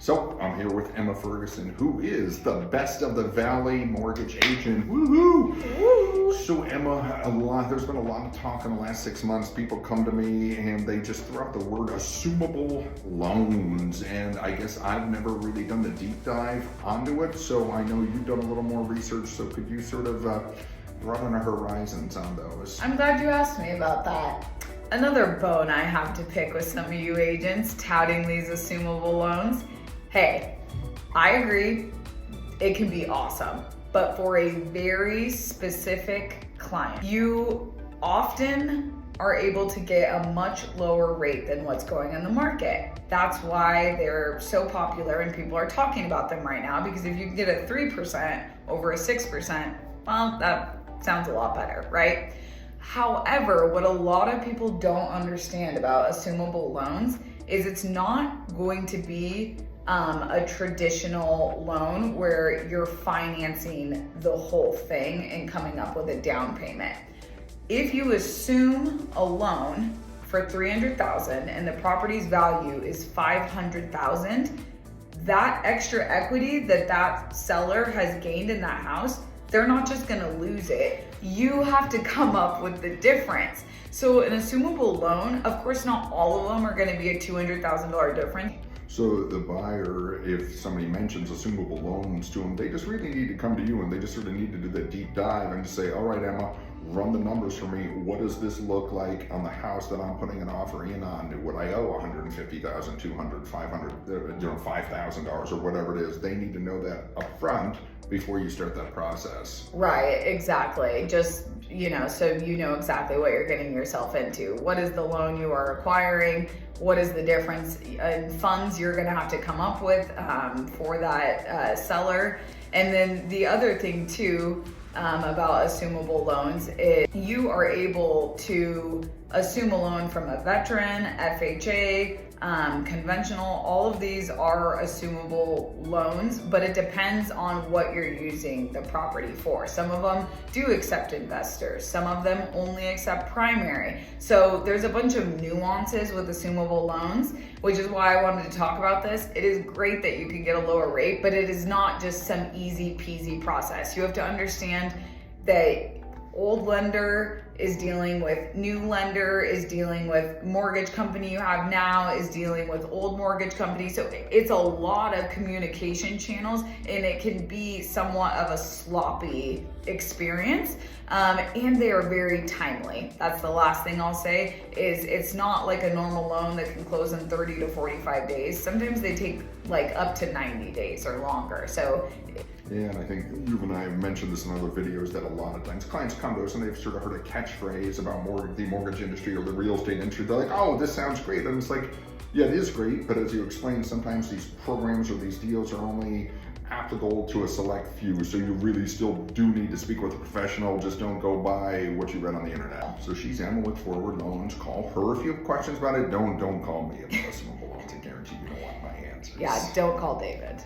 So I'm here with Emma Ferguson, who is the best of the Valley mortgage agent. Woohoo! Woo! So Emma, there's been a lot of talk in the last 6 months. People come to me and they just throw out the word assumable loans. And I guess I've never really done the deep dive onto it. So I know you've done a little more research. So could you sort of broaden our horizons on those? I'm glad you asked me about that. Another bone I have to pick with some of you agents touting these assumable loans. Hey, I agree, it can be awesome, but for a very specific client, you often are able to get a much lower rate than what's going on the market. That's why they're so popular and people are talking about them right now, because if you can get a 3% over a 6%, well, that sounds a lot better, right? However, what a lot of people don't understand about assumable loans is it's not going to be a traditional loan where you're financing the whole thing and coming up with a down payment. If you assume a loan for $300,000 and the property's value is $500,000, that extra equity that seller has gained in that house, they're not just gonna lose it. You have to come up with the difference. So an assumable loan, of course, not all of them are gonna be a $200,000 difference. So the buyer, if somebody mentions assumable loans to them, they just really need to come to you and they just sort of need to do the deep dive and say, all right, Emma, run the numbers for me. What does this look like on the house that I'm putting an offer in on? Would I owe $150,000, $200,000, $500,000, $5,000 or whatever it is? They need to know that up front before you start that process. Right, exactly. Just, so you know exactly what you're getting yourself into. What is the loan you are acquiring? What is the difference in funds you're gonna have to come up with for that seller? And then the other thing too about assumable loans is you are able to assume a loan from a veteran, FHA, conventional. All of these are assumable loans, but it depends on what you're using the property for. Some of them do accept investors. Some of them only accept primary. So there's a bunch of nuances with assumable loans, which is why I wanted to talk about this. It is great that you can get a lower rate, but it is not just some easy peasy process. You have to understand that old lender is dealing with new lender, is dealing with mortgage company you have now, is dealing with old mortgage company. So it's a lot of communication channels and it can be somewhat of a sloppy experience. And they are very timely. That's the last thing I'll say is it's not like a normal loan that can close in 30 to 45 days. Sometimes they take like up to 90 days or longer. So yeah, and I think you and I have mentioned this in other videos that a lot of times clients come to us and they've sort of heard a catchphrase about the mortgage industry or the real estate industry. They're like, oh, this sounds great. And it's like, yeah, it is great. But as you explained, sometimes these programs or these deals are only applicable to a select few. So you really still do need to speak with a professional. Just don't go by what you read on the internet. So she's Emma with Forward Loans. Call her if you have questions about it. Don't call me about assumable loans. I guarantee you don't want my answers. yeah, don't call David.